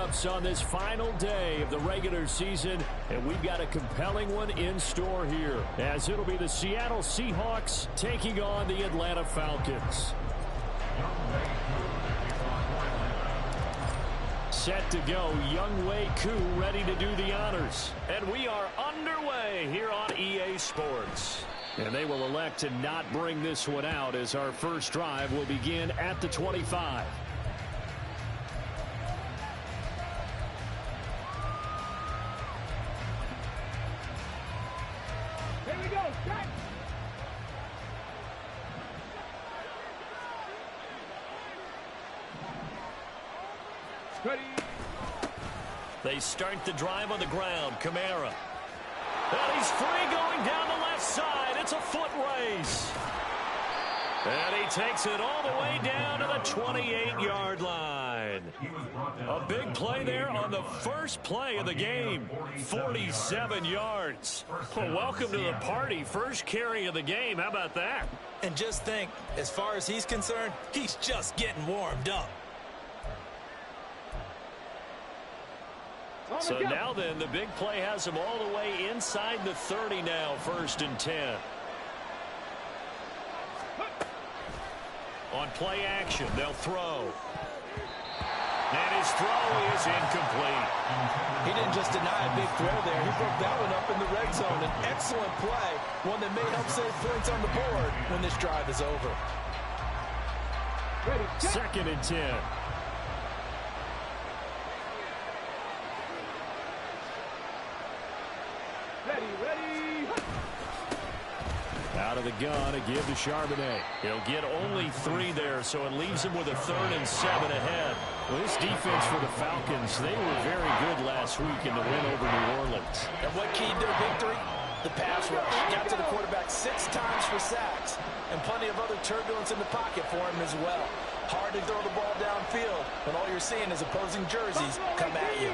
matchups on this final day of the regular season, and we've got a compelling one in store here, as it'll be the Seattle Seahawks taking on the Atlanta Falcons. Set to go, Younghoe Koo ready to do the honors. And we are underway here on EA Sports. And they will elect to not bring this one out, as our first drive will begin at the 25. Here we go, set. Ready. They start the drive on the ground. Kamara. And he's free going down the left side. It's a foot race. And he takes it all the way down to the 28-yard line. A big play there on the first play of the game. 47 yards. Well, welcome to the party. First carry of the game. How about that? And just think, as far as he's concerned, he's just getting warmed up. So now then, the big play has him all the way inside the 30 now, 1st and 10. On play action, they'll throw. And his throw is incomplete. He didn't just deny a big throw there. He broke that one up in the red zone. An excellent play, one that may help save points on the board when this drive is over. 2nd and 10. Out of the gun, a give to Charbonnet. He'll get only 3 there, so it leaves him with a 3rd and 7 ahead. Well, this defense for the Falcons, they were very good last week in the win over New Orleans. And what keyed their victory? The pass rush. Got to the quarterback 6 times for sacks, and plenty of other turbulence in the pocket for him as well. Hard to throw the ball downfield when all you're seeing is opposing jerseys come at you.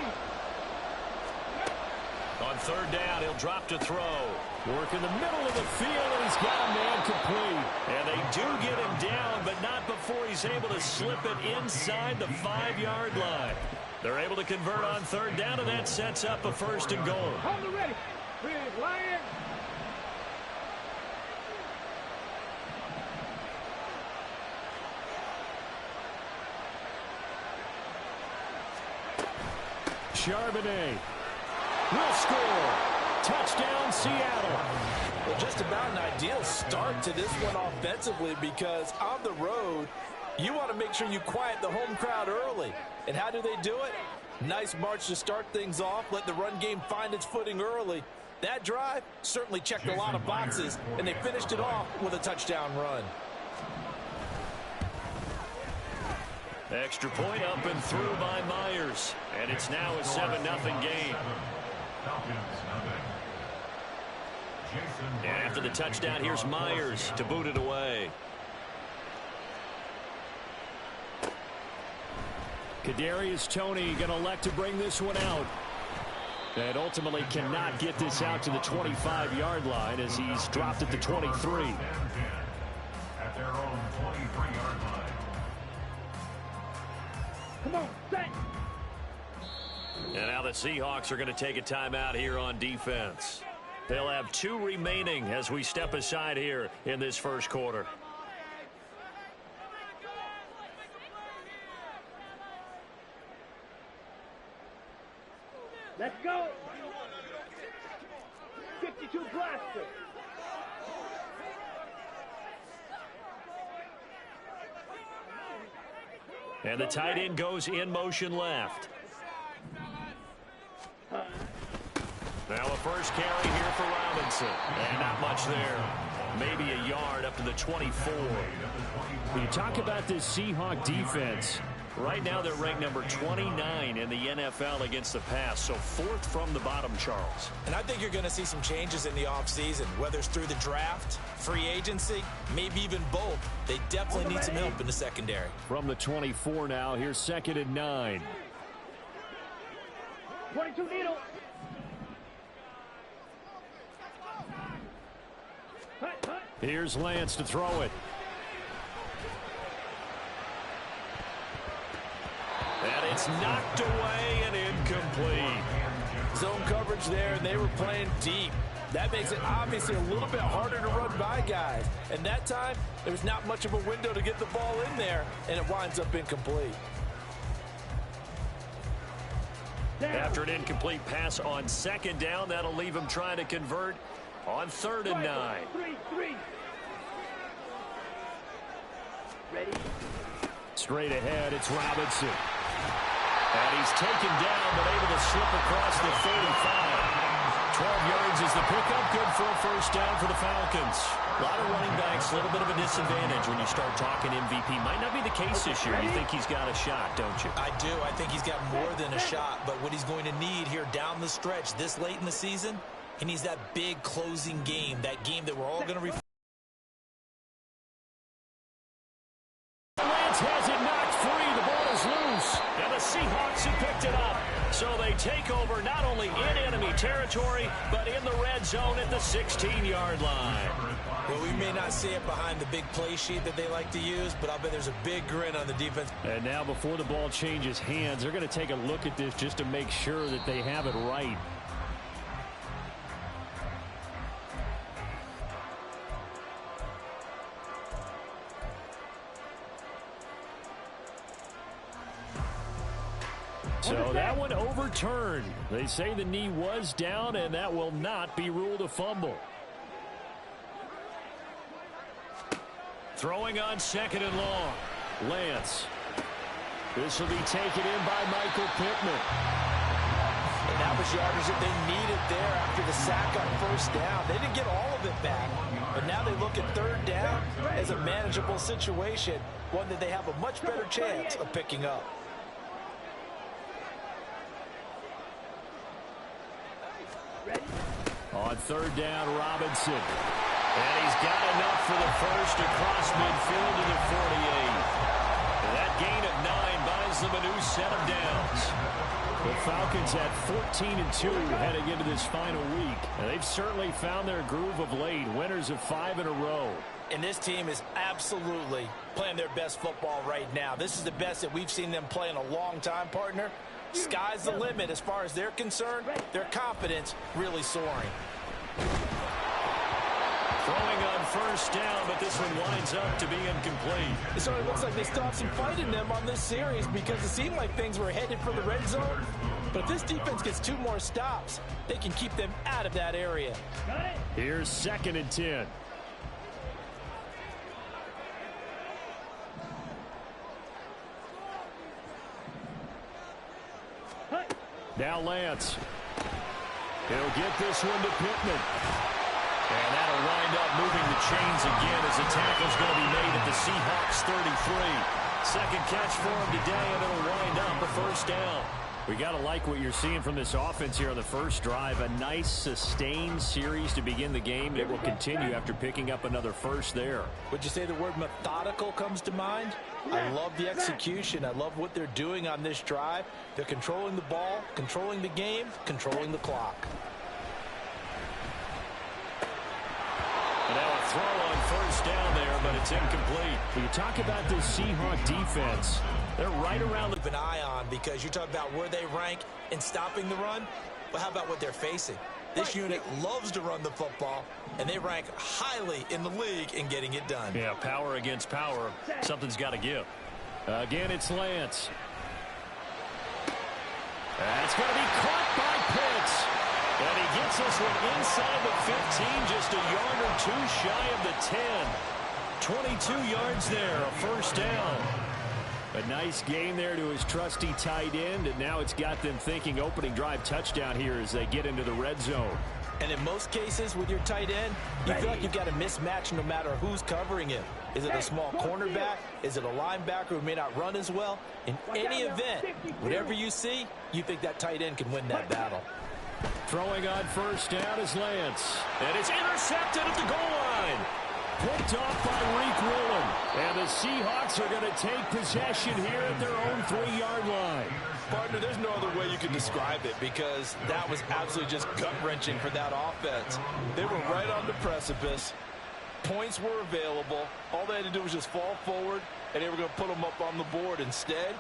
On 3rd down, he'll drop to throw. Work in the middle of the field, and he's got a man complete. And they do get him down, but not before he's able to slip it inside the 5-yard line. They're able to convert on 3rd down, and that sets up a 1st and goal. Hold it ready. Big Lion. Charbonnet will score. Touchdown, Seattle. Well, just about an ideal start to this one offensively, because on the road, you want to make sure you quiet the home crowd early. And how do they do it? Nice march to start things off. Let the run game find its footing early. That drive certainly checked a lot of boxes, and they finished it off with a touchdown run. Extra point up and through by Myers. And it's now a 7-0 game. And after the touchdown, here's Myers to boot it away. Kadarius Toney going to elect to bring this one out. And ultimately cannot get this out to the 25-yard line, as he's dropped at the 23. At their own 23-yard line. Come on, set. And now the Seahawks are going to take a timeout here on defense. They'll have 2 remaining as we step aside here in this first quarter. Let's go. 52 blaster. And the tight end goes in motion left. Now a first carry here for Robinson. And not much there. Maybe a yard up to the 24. When you talk about this Seahawk defense, right now they're ranked number 29 in the NFL against the pass. So 4th from the bottom, Charles. And I think you're going to see some changes in the offseason, whether it's through the draft, free agency, maybe even both. They definitely need some help in the secondary. From the 24 now, here's 2nd and 9. 22 needle. Here's Lance to throw it. And it's knocked away, and coverage there, and they were playing deep. That makes it obviously a little bit harder to run by guys. And that time, there was not much of a window to get the ball in there, and it winds up incomplete. After an incomplete pass on second down, that'll leave him trying to convert on 3rd and 9. Ready? Straight ahead, it's Robinson. And he's taken down, but able to slip across the 35. 12 yards is the pickup. Good for a first down for the Falcons. A lot of running backs, a little bit of a disadvantage when you start talking MVP. Might not be the case this year. You think he's got a shot, don't you? I do. I think he's got more than a shot. But what he's going to need here down the stretch this late in the season, he needs that big closing game, that game that we're all going to refer. Lance has it knocked free. The ball is loose. And the Seahawks have picked it up. So they take over not only in enemy territory, but in the red zone at the 16-yard line. Well, we may not see it behind the big play sheet that they like to use, but I'll bet there's a big grin on the defense. And now before the ball changes hands, they're going to take a look at this just to make sure that they have it right. So that one overturned. They say the knee was down, and that will not be ruled a fumble. Throwing on 2nd and long. Lance. This will be taken in by Michael Pittman. And that was yardage that they needed there after the sack on 1st down. They didn't get all of it back, but now they look at 3rd down as a manageable situation, one that they have a much better chance of picking up. On 3rd down, Robinson. And he's got enough for the first across midfield to the 48. And that gain of 9 buys them a new set of downs. The Falcons at 14-2 heading into this final week. And they've certainly found their groove of late. Winners of 5 in a row. And this team is absolutely playing their best football right now. This is the best that we've seen them play in a long time, partner. Sky's the limit as far as they're concerned. Their confidence really soaring. Throwing on 1st down, but this one winds up to be incomplete. It sort of looks like they still have some fight in them on this series because it seemed like things were headed for the red zone. But if this defense gets 2 more stops, they can keep them out of that area. Here's 2nd and 10. Now Lance. He'll get this one to Pittman. And that'll wind up moving the chains again as the tackle's going to be made at the Seahawks 33. Second catch for him today, and it'll wind up a first down. We got to like what you're seeing from this offense here on the first drive. A nice, sustained series to begin the game. It will continue after picking up another first there. Would you say the word methodical comes to mind? I love the execution. I love what they're doing on this drive. They're controlling the ball, controlling the game, controlling the clock. And now a throw on 1st down there, but it's incomplete. When you talk about this Seahawk defense, they're right around the... Keep an eye on, because you talk about where they rank in stopping the run. But how about what they're facing? This unit loves to run the football, and they rank highly in the league in getting it done. Yeah, power against power. Something's got to give. Again, it's Lance. That's going to be caught by Pitts. And he gets this one inside the 15, just a yard or 2 shy of the 10. 22 yards there, a first down. A nice gain there to his trusty tight end, and now it's got them thinking opening drive touchdown here as they get into the red zone. And in most cases with your tight end, you feel like you've got a mismatch no matter who's covering him. Is it a small cornerback? Is it a linebacker who may not run as well? In any event, whatever you see, you think that tight end can win that battle. Throwing on 1st down is Lance. And it's intercepted at the goal line. Picked off by Reek Woolen. And the Seahawks are going to take possession here at their own 3-yard line. Partner, there's no other way you can describe it because that was absolutely just gut-wrenching for that offense. They were right on the precipice. Points were available. All they had to do was just fall forward, and they were going to put them up on the board. Instead,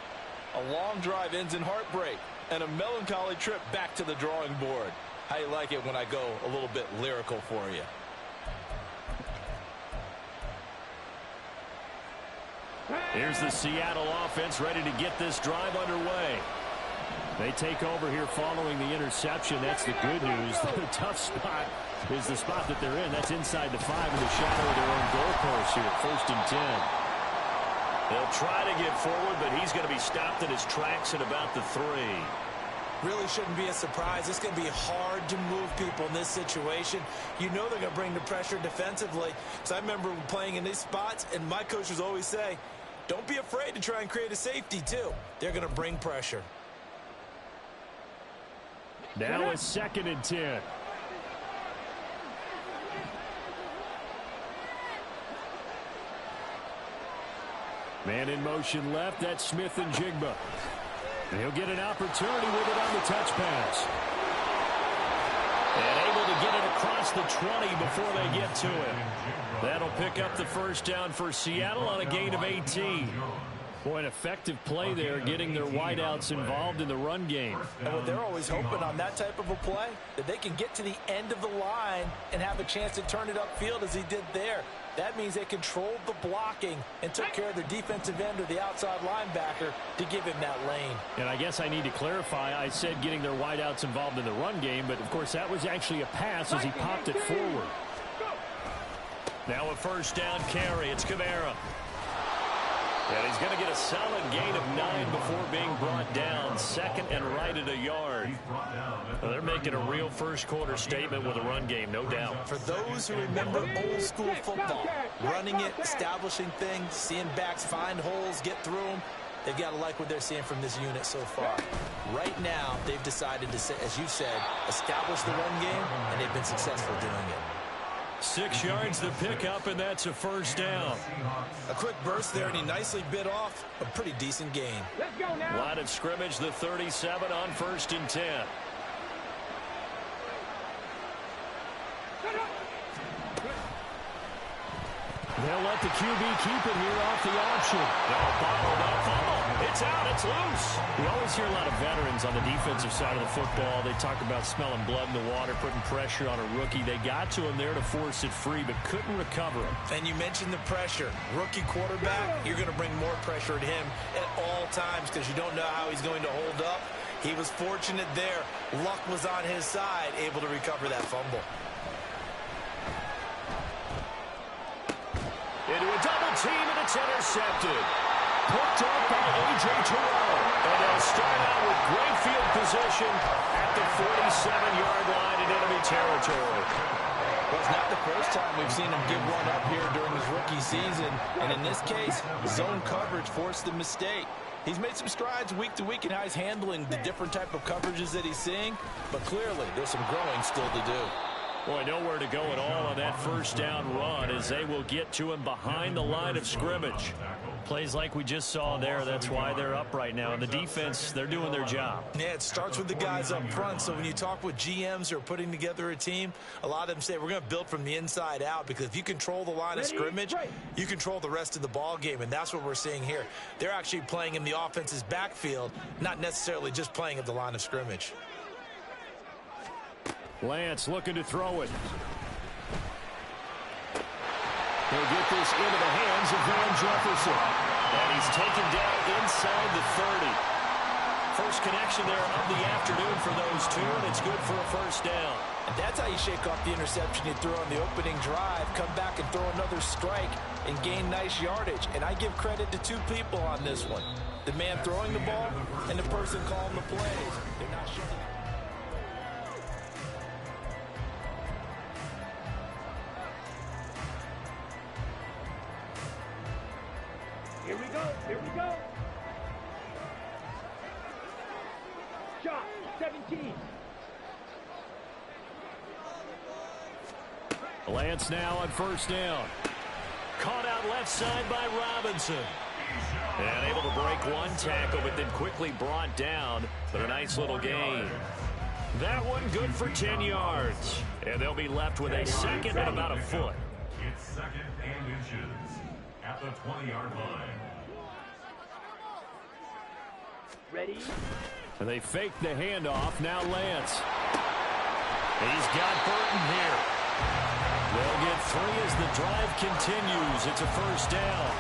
a long drive ends in heartbreak and a melancholy trip back to the drawing board. How you like it when I go a little bit lyrical for you? Here's the Seattle offense ready to get this drive underway. They take over here following the interception. That's the good news. The tough spot is the spot that they're in. That's inside the 5 in the shadow of their own goalpost here. 1st and 10. They'll try to get forward, but he's going to be stopped in his tracks at about the 3. Really shouldn't be a surprise. It's going to be hard to move people in this situation. You know they're going to bring the pressure defensively. Because I remember playing in these spots, and my coaches always say, don't be afraid to try and create a safety, too. They're going to bring pressure. Now it's 2nd and 10. Man in motion left. That's Smith and Jigba. And he'll get an opportunity with it on the touch pass. And able to get it across the 20 before they get to it. That'll pick up the 1st down for Seattle on a gain of 18. Boy, an effective play there, getting their wideouts involved in the run game. And what they're always hoping on that type of a play, that they can get to the end of the line and have a chance to turn it upfield as he did there. That means they controlled the blocking and took care of their defensive end or the outside linebacker to give him that lane. And I guess I need to clarify. I said getting their wideouts involved in the run game, but of course that was actually a pass as he popped it forward. Now a 1st down carry. It's Kamara. And he's going to get a solid gain of 9 before being brought down. 2nd and right at a yard. Well, they're making a real first-quarter statement with a run game, no doubt. For those who remember old-school football, running it, establishing things, seeing backs find holes, get through them, they've got to like what they're seeing from this unit so far. Right now, they've decided to, as you said, establish the run game, and they've been successful doing it. 6 yards the pickup, and that's a 1st down. A quick burst there, and he nicely bit off a pretty decent gain. Let's go now. Line of scrimmage, the 37 on 1st and 10. They'll let the QB keep it here off the option. No, fumble. It's out. It's loose. We always hear a lot of veterans on the defensive side of the football. They talk about smelling blood in the water, putting pressure on a rookie. They got to him there to force it free, but couldn't recover him. And you mentioned the pressure. Rookie quarterback, you're going to bring more pressure at him at all times because you don't know how he's going to hold up. He was fortunate there. Luck was on his side, able to recover that fumble. Into a double team, and it's intercepted. Picked up by A.J. Terrell. And they'll start out with great field position at the 47-yard line in enemy territory. Well, it's not the first time we've seen him give one up here during his rookie season. And in this case, zone coverage forced the mistake. He's made some strides week to week in how he's handling the different type of coverages that he's seeing. But clearly, there's some growing still to do. Boy, nowhere to go at all on that 1st down run as they will get to him behind the line of scrimmage. Plays like we just saw there, that's why they're up right now. And the defense, they're doing their job. Yeah, it starts with the guys up front. So when you talk with GMs who are putting together a team, a lot of them say we're going to build from the inside out because if you control the line of scrimmage, you control the rest of the ball game, and that's what we're seeing here. They're actually playing in the offense's backfield, not necessarily just playing at the line of scrimmage. Lance looking to throw it. He'll get this into the hands of Van Jefferson. And he's taken down inside the 30. First connection there of the afternoon for those two, and it's good for a 1st down. And that's how you shake off the interception you threw on the opening drive, come back and throw another strike and gain nice yardage. And I give credit to 2 people on this one. The man throwing the ball and the person calling the plays. They're not shooting. Here we go. Here we go. Shot 17. Lance now on 1st down. Caught out left side by Robinson. And able to break one tackle, but then quickly brought down. But a nice little gain. That one good for 10 yards. And they'll be left with a 2nd and about a foot. It's 2nd and inches at the 20-yard line. Ready? And they fake the handoff. Now Lance. He's got Burton here. They'll get 3 as the drive continues. It's a first down.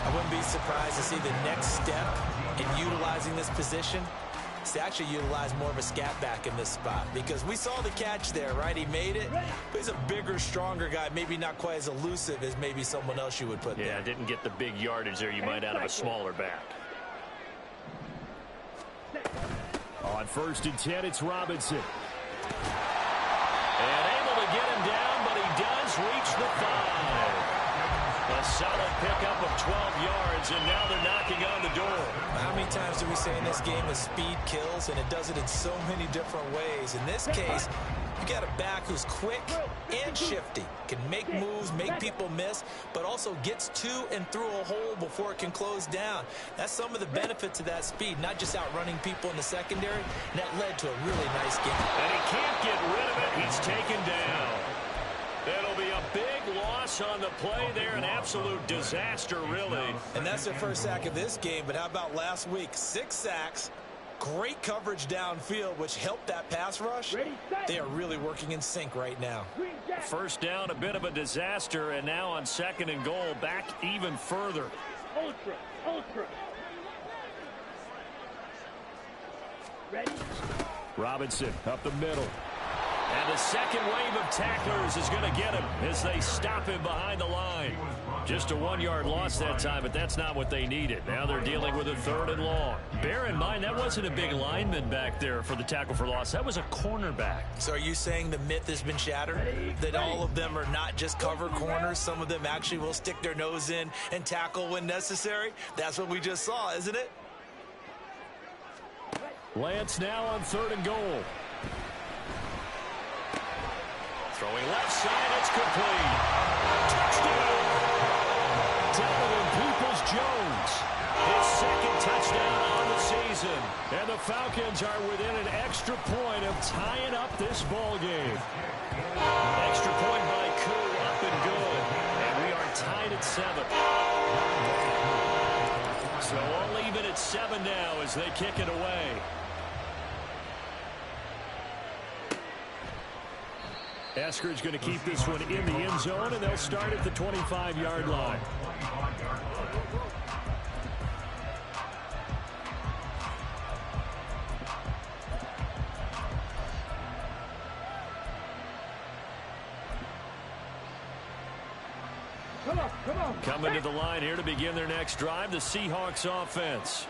I wouldn't be surprised to see the next step in utilizing this position is to actually utilize more of a scat back in this spot, because we saw the catch there, right? He made it, but he's a bigger, stronger guy, maybe not quite as elusive as maybe someone else you would put there. Yeah, didn't get the big yardage there you might out of a smaller back. On 1st and 10, it's Robinson. And able to get him down, but he does reach the 5. A solid pickup of 12 yards, and now they're knocking on the door. How many times do we say in this game that speed kills, and it does it in so many different ways? In this case, you got a back who's quick and shifty, can make moves, make people miss, but also gets to and through a hole before it can close down. That's some of the benefits of that speed, not just outrunning people in the secondary, and that led to a really nice game. And he can't get rid of it. He's taken down. It'll be a big loss on the play there, an absolute disaster, really. And that's their first sack of this game, but how about last week? 6 sacks, great coverage downfield, which helped that pass rush. They are really working in sync right now. First down, a bit of a disaster, and now on 2nd and goal, back even further. Ultra. Ready? Robinson up the middle. And the second wave of tacklers is going to get him as they stop him behind the line. Just a 1-yard loss that time, but that's not what they needed. Now they're dealing with a 3rd and long. Bear in mind, that wasn't a big lineman back there for the tackle for loss. That was a cornerback. So are you saying the myth has been shattered? That all of them are not just cover corners? Some of them actually will stick their nose in and tackle when necessary? That's what we just saw, isn't it? Lance now on 3rd and goal. Throwing left side, it's complete. Touchdown! Donovan Peoples-Jones. His 2nd touchdown on the season. And the Falcons are within an extra point of tying up this ball game. Extra point by Koo, up and good. And we are tied at 7. So all even at 7 now as they kick it away. Eskridge going to keep this one in the end zone, and they'll start at the 25-yard line. Come on. Coming to the line here to begin their next drive, the Seahawks offense.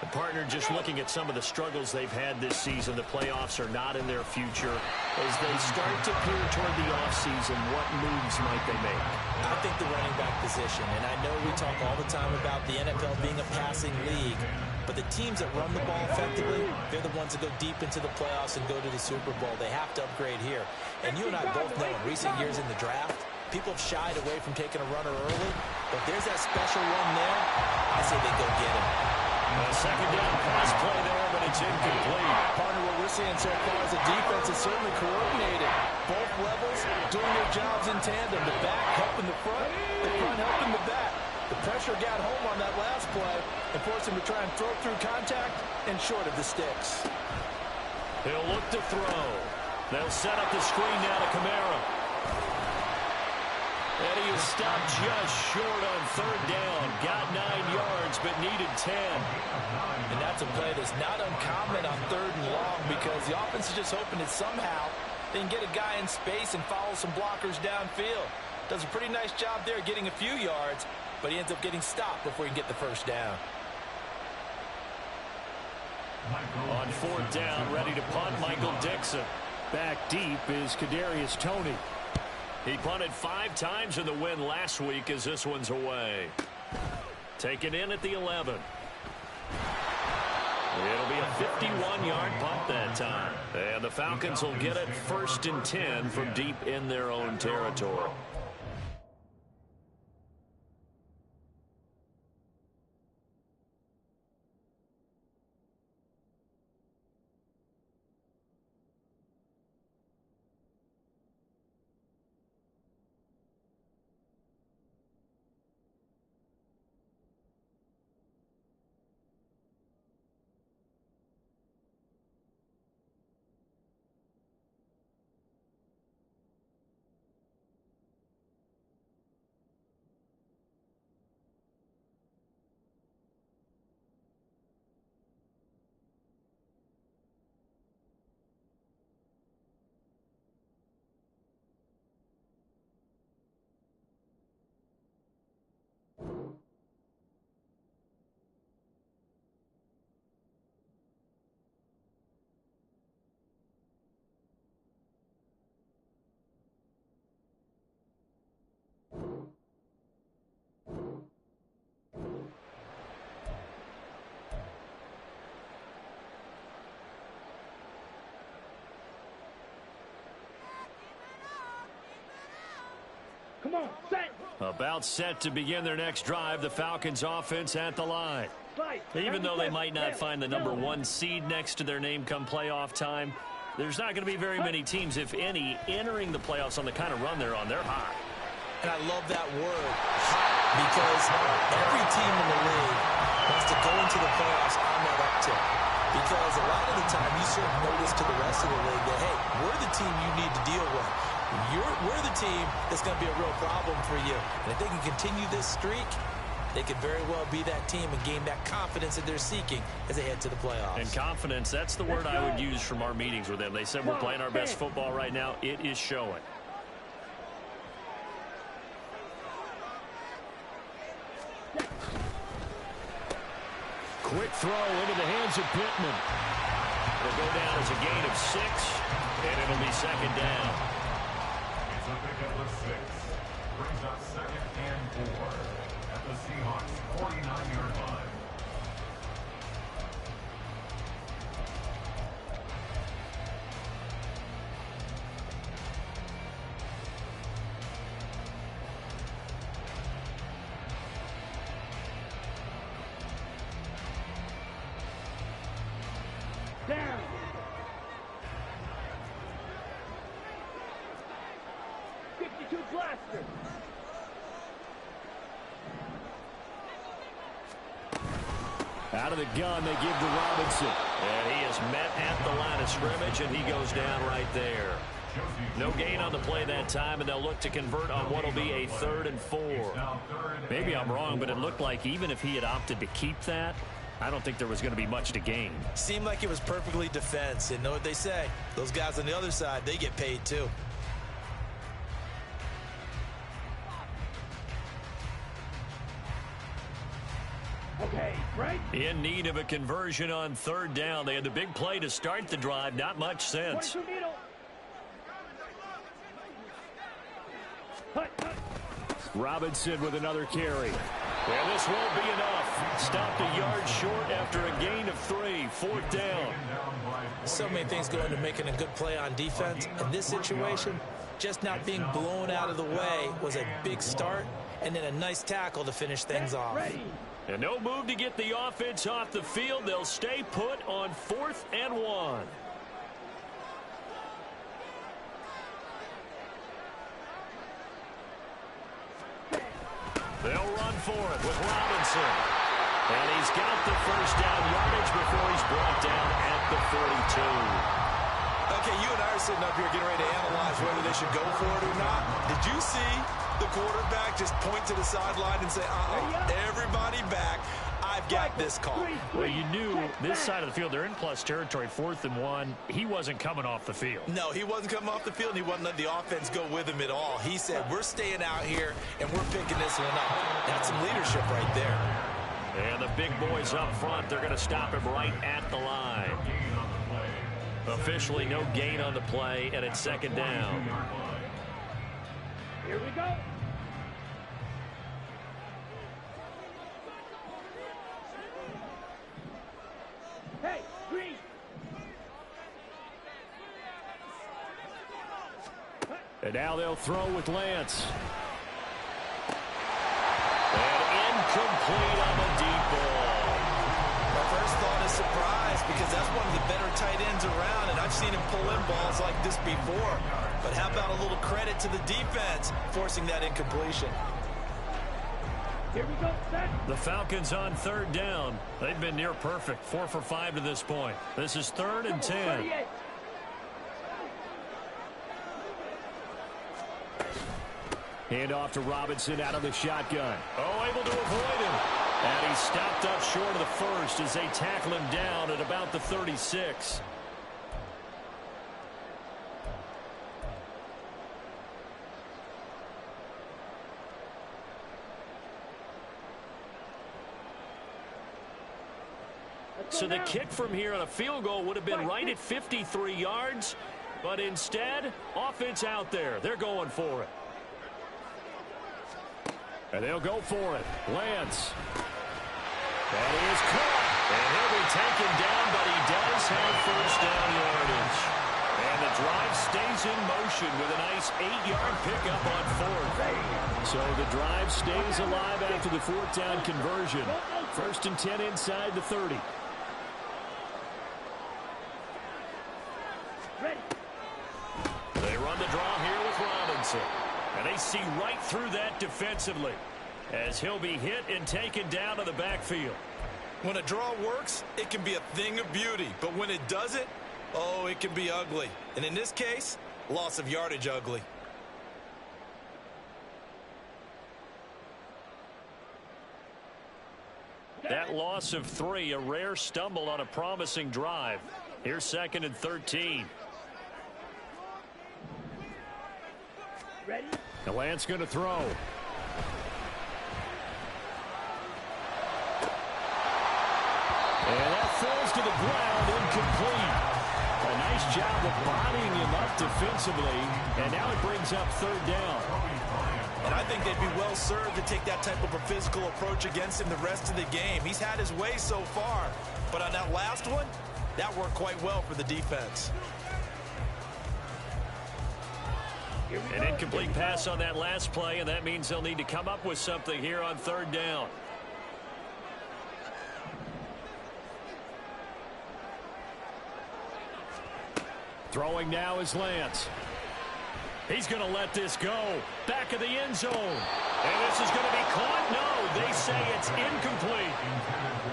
The partner just looking at some of the struggles they've had this season. The playoffs are not in their future. As they start to peer toward the offseason, what moves might they make? I think the running back position, and I know we talk all the time about the NFL being a passing league, but the teams that run the ball effectively, they're the ones that go deep into the playoffs and go to the Super Bowl. They have to upgrade here. And you and I both know in recent years in the draft, people have shied away from taking a runner early, but there's that special one there. I say they go get him. A 2nd down pass play there, but it's incomplete. Partner, what we're seeing so far is the defense is certainly coordinated. Both levels doing their jobs in tandem. The back helping the front helping the back. The pressure got home on that last play and forced him to try and throw through contact and short of the sticks. He'll look to throw. They'll set up the screen now to Kamara. And he is stopped just short on 3rd down. Got 9 yards, but needed 10. And that's a play that's not uncommon on 3rd and long, because the offense is just hoping that somehow they can get a guy in space and follow some blockers downfield. Does a pretty nice job there getting a few yards, but he ends up getting stopped before he can get the 1st down. On 4th down, ready to punt, Michael Dixon. Back deep is Kadarius Toney. He punted 5 times in the win last week as this one's away. Taken in at the 11. It'll be a 51-yard punt that time. And the Falcons will get it 1st and 10 from deep in their own territory. Come on, set. About set to begin their next drive, the Falcons offense at the line. Even though they might not find the number 1 seed next to their name come playoff time, there's not going to be very many teams, if any, entering the playoffs on the kind of run they're on. They're hot. And I love that word, hot, because every team in the league wants to go into the playoffs on that uptick. Because a lot of the time you sort of notice to the rest of the league that, hey, we're the team you need to deal with. We're the team that's going to be a real problem for you. And if they can continue this streak, they could very well be that team and gain that confidence that they're seeking as they head to the playoffs. And confidence, that's the word I would use from our meetings with them. They said we're playing our best football right now. It is showing. Quick throw into the hands of Pittman. It'll go down as a gain of 6, and it'll be second down. It's a pickup of 6. Brings up 2nd and 4 at the Seahawks 49-yard line. Down. Blaster. Out of the gun, they give to Robinson. And he is met at the line of scrimmage, and he goes down right there. No gain on the play that time, and they'll look to convert on what will be a 3rd and 4. Maybe I'm wrong, but it looked like even if he had opted to keep that, I don't think there was going to be much to gain. Seemed like it was perfectly defense. And know what they say? Those guys on the other side, they get paid too. Okay, right. In need of a conversion on 3rd down. They had the big play to start the drive. Not much sense. Robinson with another carry. And this won't be enough. Stopped a yard short after a gain of 3. 4th down. So many things go into making a good play on defense. In this situation, just not being blown out of the way was a big start, and then a nice tackle to finish things off. And no move to get the offense off the field. They'll stay put on 4th and 1. They'll run for it with Robinson. And he's got the 1st down yardage before he's brought down at the 42. Okay, you and I are sitting up here getting ready to analyze whether they should go for it or not. Did you see the quarterback just point to the sideline and say, everybody back, I've got this call? Well, you knew this side of the field, they're in plus territory, 4th and 1. He wasn't coming off the field. No, he wasn't coming off the field, and he wasn't letting the offense go with him at all. He said, we're staying out here, and we're picking this one up. That's some leadership right there. And the big boys up front, they're going to stop him right at the line. Officially no gain on the play, and it's 2nd down. Here we go. Hey, Green. And now they'll throw with Lance. And incomplete on the deep ball. My first thought is surprise, because that's one of the better tight ends around, and I've seen him pull in balls like this before. But how about a little credit to the defense forcing that incompletion? Here we go, set. The Falcons on 3rd down. They've been near perfect, 4 for 5 to this point. This is 3rd and 10. Hand off to Robinson out of the shotgun. Oh, able to avoid him. And he stopped up short of the 1st as they tackle him down at about the 36. So the kick from here on a field goal would have been right at 53 yards. But instead, offense out there. They're going for it. And they'll go for it. Lance. That is caught. And he'll be taken down, but he does have 1st down yardage. And the drive stays in conversion with a nice 8-yard pickup on fourth. So the drive stays alive after the fourth down conversion. 1st and 10 inside the 30. They run the draw here with Robinson. And they see right through that defensively as he'll be hit and taken down to the backfield. When a draw works, it can be a thing of beauty. But when it doesn't, oh, it can be ugly. And in this case, loss of yardage ugly. That loss of 3, a rare stumble on a promising drive. Here's 2nd and 13. Ready? The Lance going to throw. And that falls to the ground, incomplete. A nice job of bodying him up defensively, and now it brings up 3rd down. And I think they'd be well served to take that type of a physical approach against him the rest of the game. He's had his way so far, but on that last one, that worked quite well for the defense. An incomplete pass on that last play, and that means they'll need to come up with something here on 3rd down. Throwing now is Lance. He's going to let this go. Back of the end zone. And this is going to be caught. No, they say it's incomplete.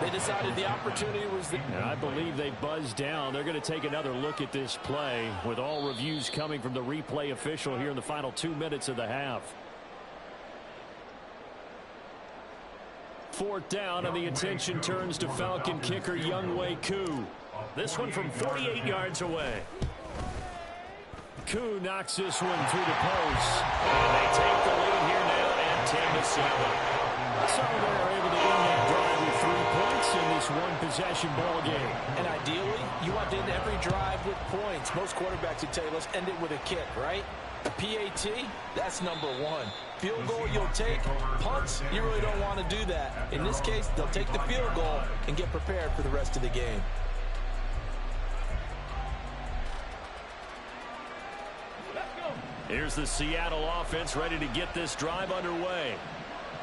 They decided the opportunity was the... And I believe they buzzed down. They're going to take another look at this play with all reviews coming from the replay official here in the final 2 minutes of the half. 4th down, and the attention turns to Falcon kicker Younghoe Koo. This one from 48 yards away. Koo knocks this one through the post. And they take the lead here now at 10-7. So they're able to end that drive with 3 points in this one-possession ball game. And ideally, you want to end every drive with points. Most quarterbacks would tell you, let's end it with a kick, right? A PAT, that's number 1. Field goal you'll take. Punts, you really don't want to do that. In this case, they'll take the field goal and get prepared for the rest of the game. Here's the Seattle offense ready to get this drive underway.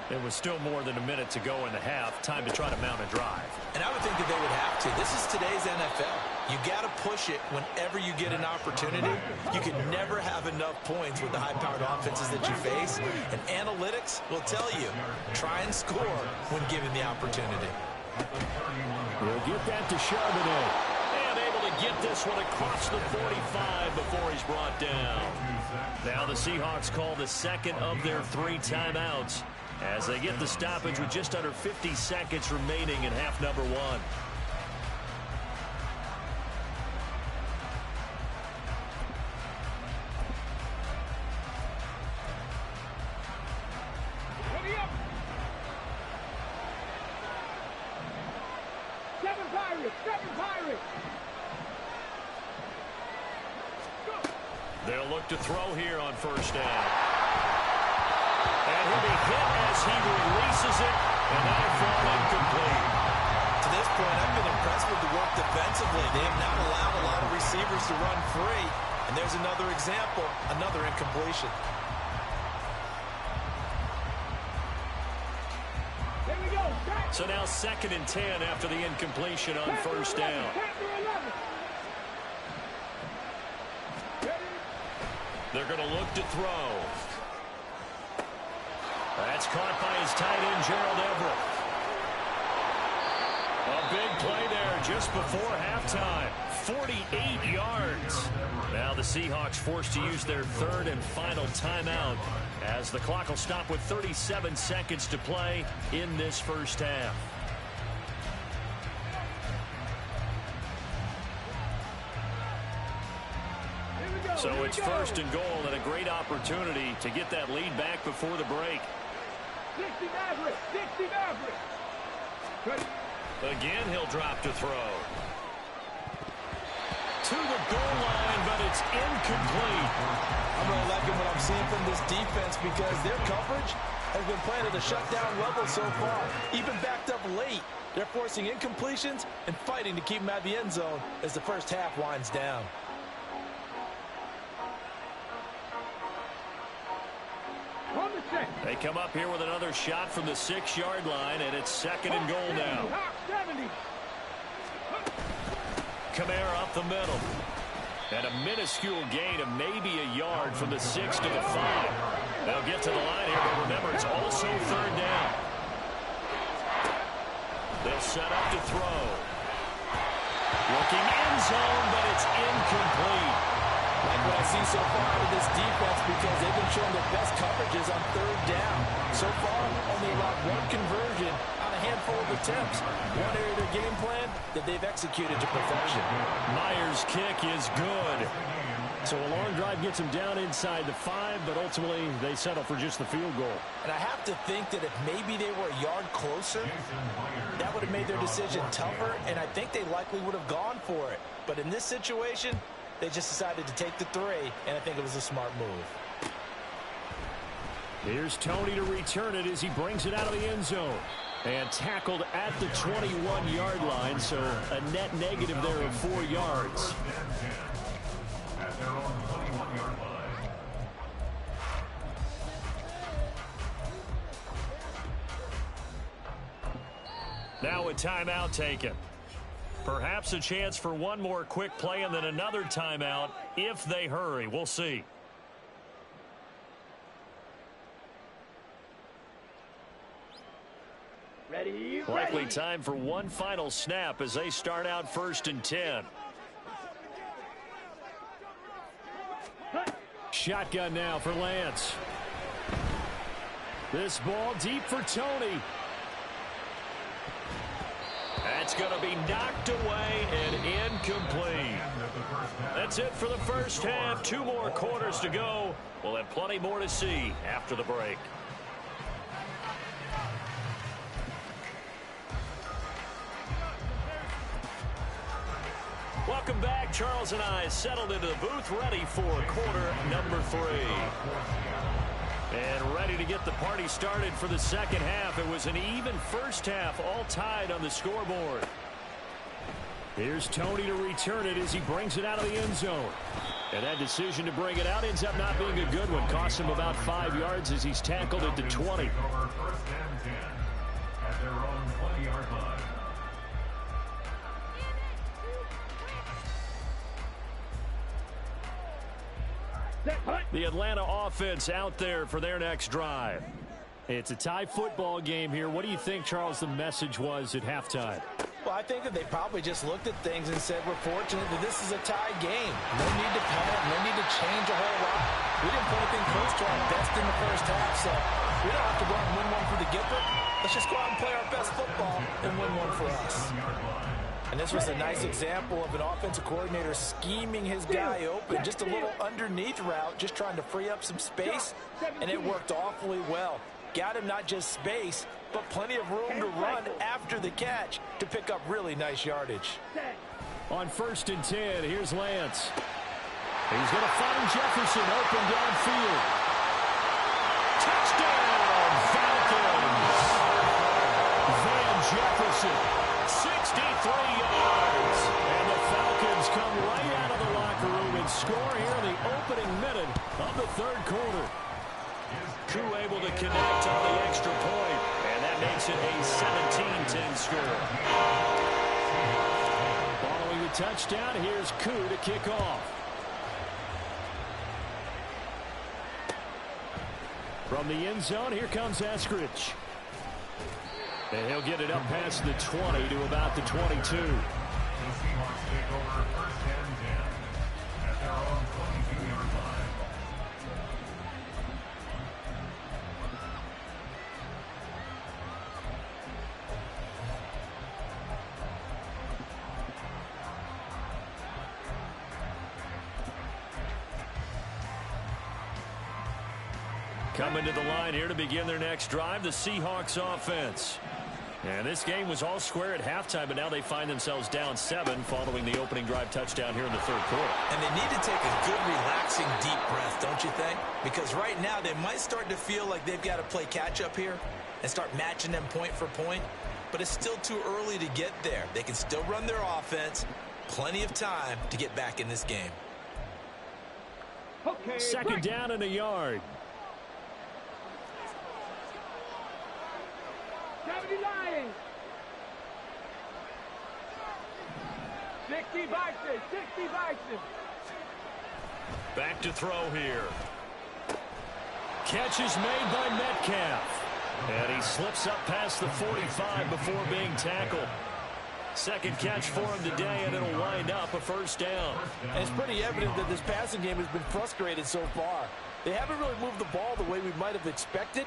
There was still more than a minute to go in the half. Time to try to mount a drive. And I would think that they would have to. This is today's NFL. You got to push it whenever you get an opportunity. You can never have enough points with the high-powered offenses that you face. And analytics will tell you, try and score when given the opportunity. We'll get that to Charbonnet. And able to get this one across the 45 before he's brought down. Now the Seahawks call the 2nd of their 3 timeouts as they get the stoppage with just under 50 seconds remaining in half number 1. Ready up! 7 Pirates! 7 Pirates! They'll look to throw here on 1st down. And he'll be hit as he releases it, and that'll fall incomplete. To this point, I've been impressed with the work defensively. They have not allowed a lot of receivers to run free. And there's another example, another incompletion. There we go! So now 2nd and 10 after the incompletion on 1st down. They're going to look to throw. That's caught by his tight end, Gerald Everett. A big play there just before halftime. 48 yards. Now the Seahawks forced to use their 3rd and final timeout as the clock will stop with 37 seconds to play in this first half. So it's 1st and goal and a great opportunity to get that lead back before the break. 60 Maverick! 60 Maverick! Again, he'll drop to throw. To the goal line, but it's incomplete. I'm really liking what I'm seeing from this defense because their coverage has been playing at a shutdown level so far. Even backed up late, they're forcing incompletions and fighting to keep them at the end zone as the first half winds down. On the set. They come up here with another shot from the 6-yard line, and it's 2nd and goal now. Top 70. Kamara up the middle. And a minuscule gain of maybe a yard from the 6 to the 5. They'll get to the line here, but remember, it's also 3rd down. They'll set up to throw. Looking end zone, but it's incomplete. Like what I see so far out of this defense, because they've been showing their best coverages on 3rd down. So far, only allowed 1 conversion on a handful of attempts. One area of their game plan that they've executed to perfection. Myers' kick is good. So a long drive gets them down inside the 5, but ultimately they settle for just the field goal. And I have to think that if maybe they were a yard closer, that would have made their decision tougher, and I think they likely would have gone for it. But in this situation, they just decided to take the 3, and I think it was a smart move. Here's Tony to return it as he brings it out of the end zone. And tackled at the 21-yard line, so a net negative there of 4 yards. At their own 21-yard line. Now a timeout taken. Perhaps a chance for one more quick play and then another timeout if they hurry. We'll see. Ready. Likely time for one final snap as they start out 1st and 10. Shotgun now for Lance. This ball deep for Tony. That's going to be knocked away and incomplete. That's it for the first half. 2 more quarters to go. We'll have plenty more to see after the break. Welcome back. Charles and I settled into the booth, ready for quarter number 3. And ready to get the party started for the second half. It was an even first half, all tied on the scoreboard. Here's Tony to return it as he brings it out of the end zone. And that decision to bring it out ends up not being a good one. Costs him about 5 yards as he's tackled at the 20. Over 1st and 10 at their own 20-yard line. The Atlanta offense out there for their next drive. It's a tie football game here. What do you think, Charles, the message was at halftime? Well, I think that they probably just looked at things and said, we're fortunate that this is a tie game. No need to panic, no need to change a whole lot. We didn't put anything close to our best in the first half, so we don't have to go out and win one for the Gipper. Let's just go out and play our best football and win one for us. And this was a nice example of an offensive coordinator scheming his guy open. Just a little underneath route, just trying to free up some space, and it worked awfully well. Got him not just space, but plenty of room to run after the catch to pick up really nice yardage. On 1st and 10, here's Lance. He's going to find Jefferson open downfield. Touchdown, Falcons! Van Jefferson. 63 yards. And the Falcons come right out of the locker room and score here in the opening minute of the 3rd quarter. Koo able to connect on the extra point, and that makes it a 17-10 score. Following the touchdown, here's Koo to kick off. From the end zone, here comes Eskridge. And he'll get it up past the 20 to about the 22. The Seahawks take over 1st and 10 at their own 22-yard line. Coming to the line here to begin their next drive, the Seahawks offense. And this game was all square at halftime, but now they find themselves down 7 following the opening drive touchdown here in the 3rd quarter. And they need to take a good, relaxing, deep breath, don't you think? Because right now they might start to feel like they've got to play catch-up here and start matching them point for point. But it's still too early to get there. They can still run their offense. Plenty of time to get back in this game. Okay, 2nd down and a yard. 70 Lions. 60 Vikings. 60 Vikings. Back to throw here. Catch is made by Metcalf. And he slips up past the 45 before being tackled. Second catch for him today, and it'll wind up a first down. And it's pretty evident that this passing game has been frustrated so far. They haven't really moved the ball the way we might have expected,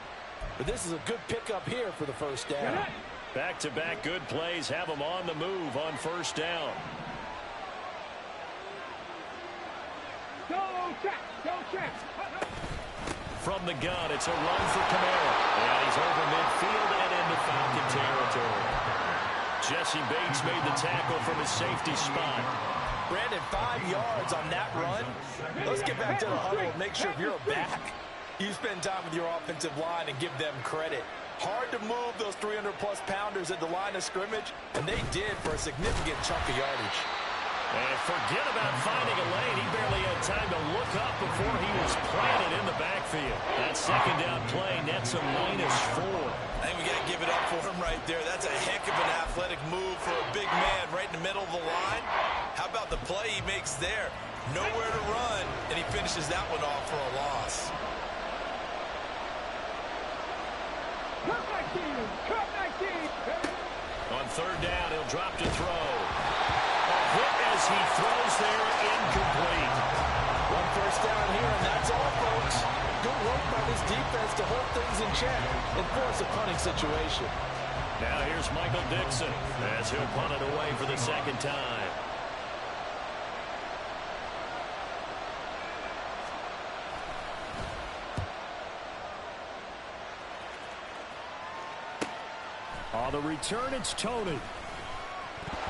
but this is a good pickup here for the first down. Back-to-back good plays have them on the move on first down. Go check. Go check. From the gun, it's a run for Kamara. And he's over midfield and into Falcon territory. Jesse Bates made the tackle from his safety spot. Brandon, 5 yards on that run. Let's get back to the huddle and make sure if you're a back, you spend time with your offensive line and give them credit. Hard to move those 300-plus pounders at the line of scrimmage, and they did for a significant chunk of yardage. And forget about finding a lane. He barely had time to look up before he was planted in the backfield. That second down play nets a -4. I think we got to give it up for him right there. That's a heck of an athletic move for a big man right in the middle of the line. How about the play he makes there? Nowhere to run, and he finishes that one off for a loss. Cut 19. Cut 19. On third down, he'll drop to throw. Hit as he throws there, incomplete. One first down here, and that's all, folks. Good work by this defense to hold things in check and force a punting situation. Now here's Michael Dixon as he'll punt it away for the second time. On the return, it's Tony.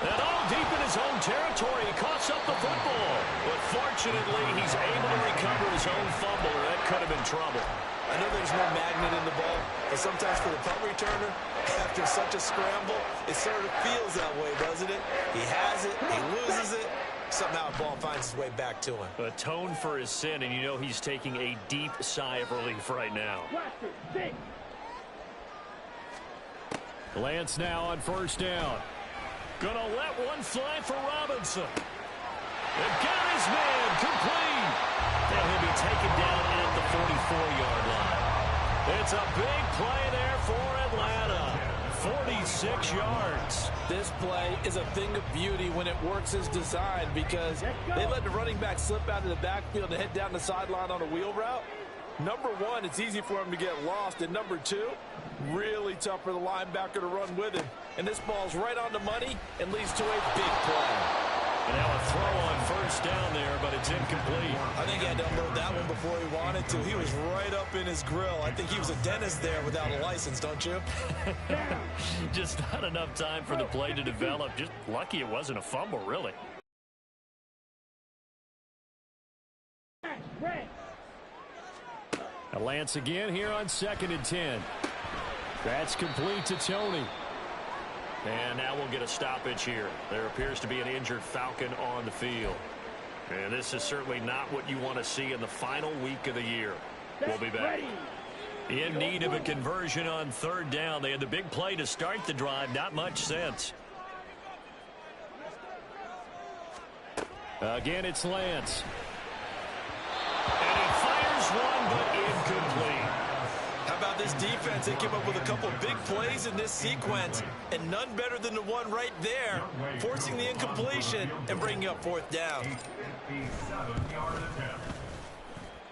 And all deep in his own territory, he coughs up the football. But fortunately, he's able to recover his own fumble. That could have been trouble. I know there's no magnet in the ball, but sometimes for the punt returner, after such a scramble, it sort of feels that way, doesn't it? He has it, he loses it, somehow the ball finds its way back to him. Atone for his sin, and you know he's taking a deep sigh of relief right now. Lance now on first down. Gonna let one fly for Robinson. And got his man complete. And he'll be taken down at the 44-yard line. It's a big play there for Atlanta. 46 yards. This play is a thing of beauty when it works as designed because they let the running back slip out of the backfield and head down the sideline on a wheel route. Number one, it's easy for him to get lost. And number two, really tough for the linebacker to run with him. And this ball's right on the money and leads to a big play. And now a throw on first down there, but it's incomplete. I think he had to unload that one before he wanted to. He was right up in his grill. I think he was a dentist there without a license, don't you? Just not enough time for the play to develop. Just lucky it wasn't a fumble, really. Lance again here on 2nd and 10. That's complete to Tony. And now we'll get a stoppage here. There appears to be an injured Falcon on the field. And this is certainly not what you want to see in the final week of the year. We'll be back. In need of a conversion on third down. They had the big play to start the drive. Not much sense. Again, it's Lance. And he fires one, but incomplete. How about this defense? They came up with a couple of big plays in this sequence, and none better than the one right there, forcing the incompletion and bringing up fourth down.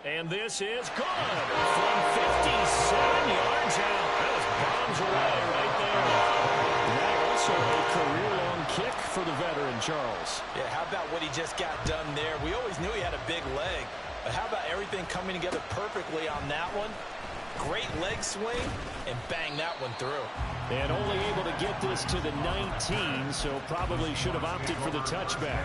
And this is good from 57 yards out. That was bombs away right there. That also a career-long kick for the veteran, Charles. Yeah, how about what he just got done there? We always knew he had a big leg, but how about everything coming together perfectly on that one? Great leg swing, and bang that one through. And only able to get this to the 19, so probably should have opted for the touchback.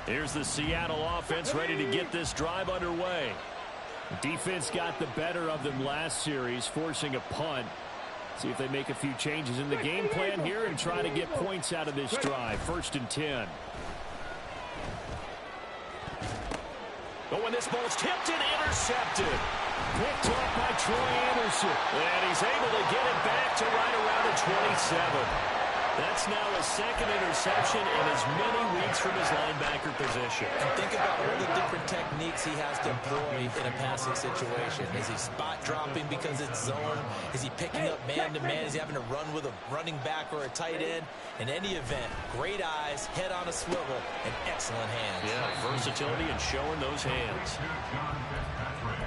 Here's the Seattle offense ready to get this drive underway. Defense got the better of them last series, forcing a punt. See if they make a few changes in the game plan here and try to get points out of this drive. 1st and 10. But when this ball's tipped and intercepted. Picked up by Troy Anderson. And he's able to get it back to right around the 27. That's now his 2nd interception in as many weeks from his linebacker position. And think about all the different techniques he has to employ in a passing situation. Is he spot dropping because it's zone? Is he picking up man-to-man? Is he having to run with a running back or a tight end? In any event, great eyes, head on a swivel, and excellent hands. Yeah, versatility and showing those hands.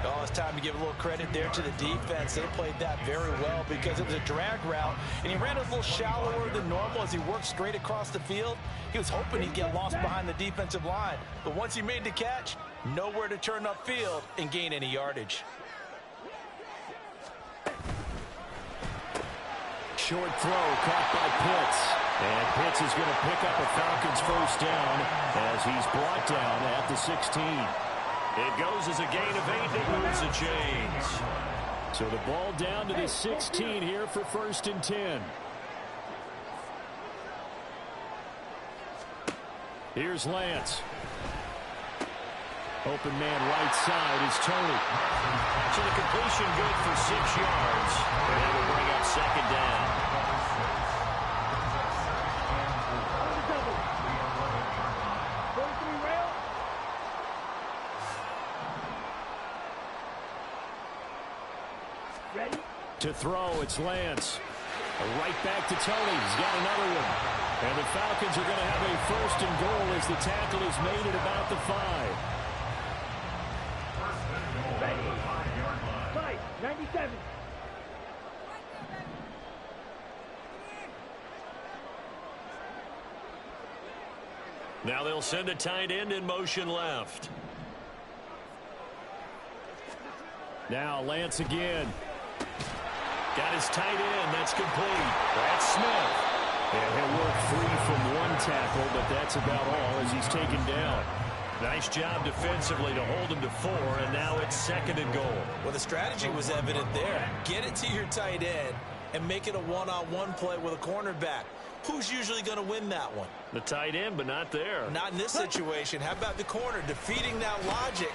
Oh, it's time to give a little credit there to the defense. They played that very well because it was a drag route, and he ran a little shallower than normal as he worked straight across the field. He was hoping he'd get lost behind the defensive line, but once he made the catch, nowhere to turn upfield and gain any yardage. Short throw caught by Pitts. And Pitts is going to pick up a Falcons 1st down as he's brought down at the 16. It goes as a gain of 8 and moves the chains. So the ball down to the 16 here for 1st and 10. Here's Lance. Open man right side is Tony. So the completion good for 6 yards. And that will bring up 2nd down. To throw, it's Lance. Right back to Tony. He's got another one. And the Falcons are going to have a 1st and goal as the tackle is made at about the 5. 97. Now they'll send a tight end in motion left. Now Lance again. Got his tight end. That's complete. That's Smith. And he'll work free from one tackle, but that's about all as he's taken down. Nice job defensively to hold him to 4, and now it's 2nd and goal. Well, the strategy was evident there. Get it to your tight end and make it a one-on-one play with a cornerback. Who's usually going to win that one? The tight end, but not there. Not in this situation. How about the corner defeating that logic?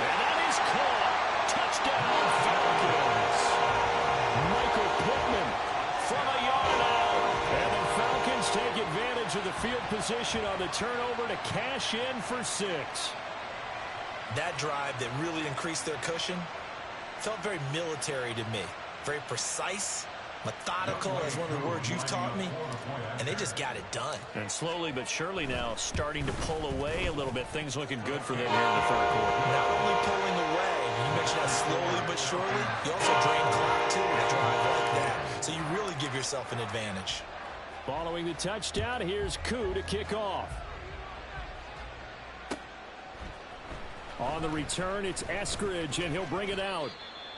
And that is caught. Touchdown, Falcons. Michael Pittman from a yard out. And the Falcons take advantage of the field position on the turnover to cash in for 6. That drive that really increased their cushion felt very military to me. Very precise, methodical, is one of the words you've taught me. And they just got it done. And slowly but surely now starting to pull away a little bit. Things looking good for them here in the 3rd quarter. Not only pulling away, you mentioned that slowly but surely, you also drain clock too in a drive like that. So you really give yourself an advantage. Following the touchdown, here's Koo to kick off. On the return, it's Eskridge, and he'll bring it out.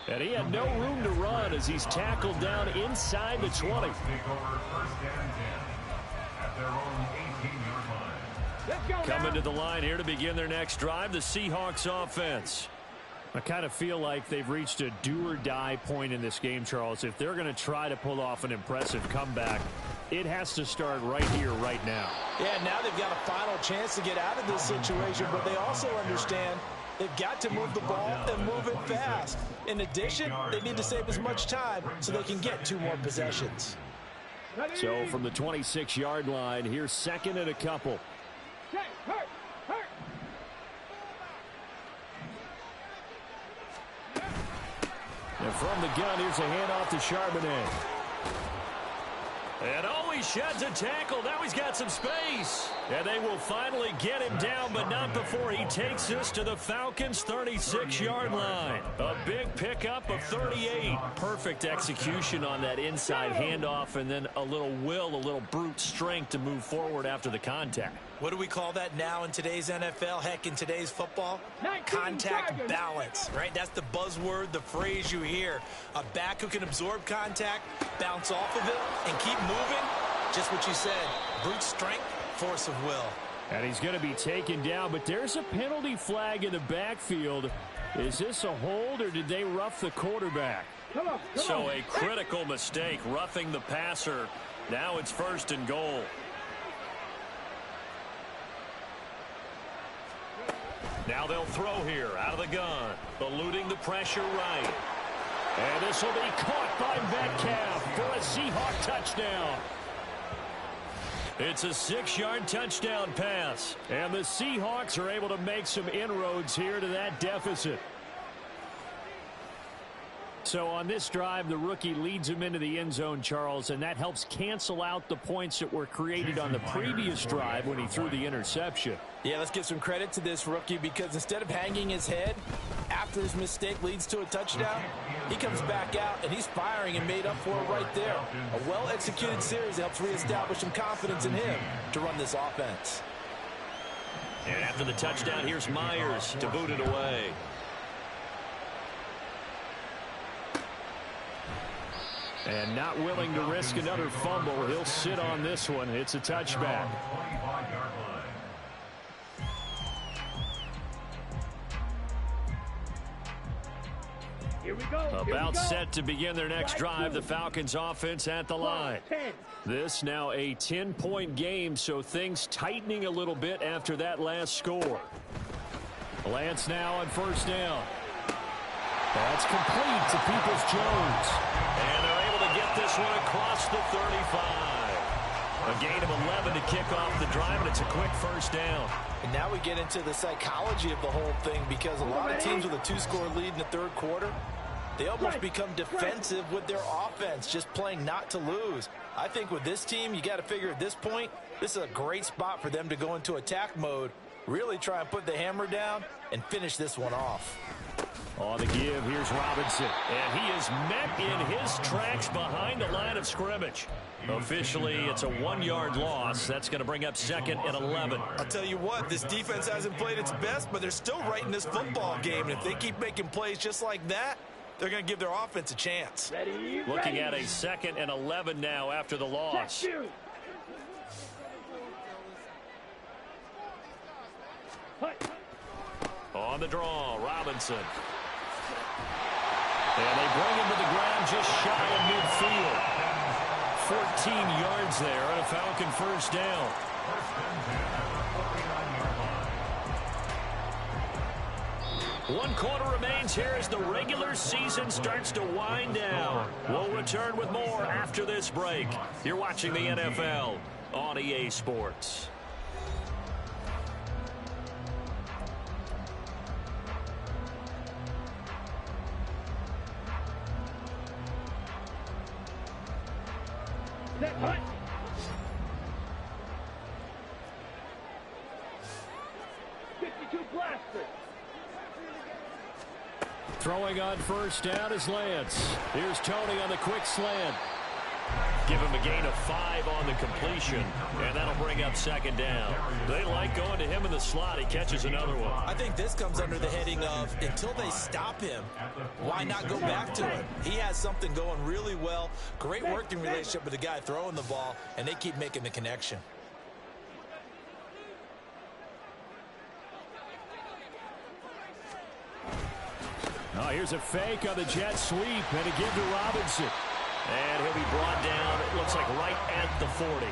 And he had no room to run as he's tackled down inside the 20. Coming to the line here to begin their next drive, the Seahawks offense. I kind of feel like they've reached a do-or-die point in this game, Charles. If they're going to try to pull off an impressive comeback, it has to start right here, right now. Yeah, now they've got a final chance to get out of this situation, but they also understand they've got to move the ball and move it fast. In addition, they need to save as much time so they can get 2 more possessions. So from the 26-yard line, here's 2nd and a couple. And from the gun, here's a handoff to Charbonnet. And oh, he sheds a tackle. Now he's got some space. And they will finally get him down, but not before he takes this to the Falcons' 36-yard line. A big pickup of 38. Perfect execution on that inside handoff, and then a little will, a little brute strength to move forward after the contact. What do we call that now in today's NFL? Heck, in today's football? Contact balance, right? That's the buzzword, the phrase you hear. A back who can absorb contact, bounce off of it, and keep moving. Just what you said, brute strength, force of will. And he's going to be taken down, but there's a penalty flag in the backfield. Is this a hold or did they rough the quarterback? So a critical mistake, roughing the passer. Now it's 1st and goal. Now they'll throw here out of the gun, eluding the pressure right. And this will be caught by Metcalf for a Seahawk touchdown. It's a 6-yard touchdown pass. And the Seahawks are able to make some inroads here to that deficit. So on this drive, the rookie leads him into the end zone, Charles, and that helps cancel out the points that were created on the previous drive when he threw the interception. Yeah, let's give some credit to this rookie because instead of hanging his head after his mistake leads to a touchdown, he comes back out and he's firing and made up for it right there. A well-executed series helps reestablish some confidence in him to run this offense. And after the touchdown, here's Myers to boot it away. And not willing to risk another fumble. He'll sit on this one. It's a touchback. Here we go. About set to begin their next drive. The Falcons offense at the line. This now a 10-point game, so things tightening a little bit after that last score. Lance now on 1st down. That's complete to Peoples-Jones. And they're able to get this one across the 35. A gain of 11 to kick off the drive, and it's a quick 1st down. And now we get into the psychology of the whole thing because a lot of teams with a 2-score lead in the 3rd quarter, they almost become defensive with their offense, just playing not to lose. I think with this team, you got to figure at this point, this is a great spot for them to go into attack mode, really try and put the hammer down and finish this one off. On the give, here's Robinson. And he is met in his tracks behind the line of scrimmage. Officially, it's a 1-yard loss. That's going to bring up 2nd and 11. I'll tell you what, this defense hasn't played its best, but they're still right in this football game. And if they keep making plays just like that, they're going to give their offense a chance. Looking at a 2nd and 11 now after the loss. On the draw, Robinson. And they bring him to the ground just shy of midfield. 14 yards there on a Falcon 1st down. One quarter remains here as the regular season starts to wind down. We'll return with more after this break. You're watching the NFL on EA Sports. That 52 blaster. Throwing on 1st down is Lance. Here's Tony on the quick slant. Give him a gain of 5 on the completion, and that'll bring up 2nd down. They like going to him in the slot. He catches another one. I think this comes under the heading of until they stop him, why not go back to him? He has something going really well. Great working relationship with the guy throwing the ball, and they keep making the connection. Oh, here's a fake on the jet sweep, and a give to Robinson. And he'll be brought down, it looks like right at the 40.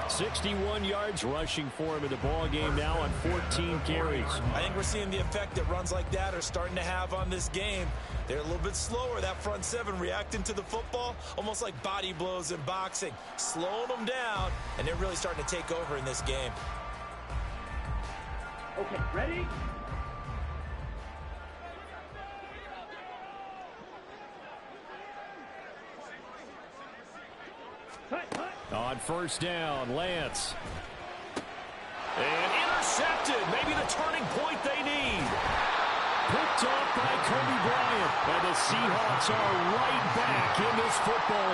61 yards rushing for him in the ball game now on 14 carries. I think we're seeing the effect that runs like that are starting to have on this game. They're a little bit slower, that front 7 reacting to the football, almost like body blows in boxing, slowing them down, and they're really starting to take over in this game. Okay, ready? On 1st down, Lance. And intercepted. Maybe the turning point they need. Picked off by Kobe Bryant. And the Seahawks are right back in this football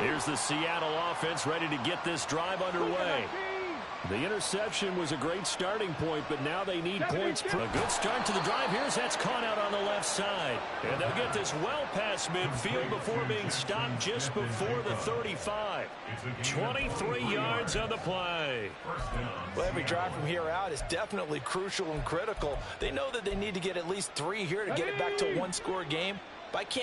game. Here's the Seattle offense ready to get this drive underway. The interception was a great starting point, but now they need points. A good start to the drive. That's caught out on the left side. And they'll get this well past midfield before being stopped just before the 35. 23 yards on the play. Well, every drive from here out is definitely crucial and critical. They know that they need to get at least 3 here to get it back to a one-score game. But I can't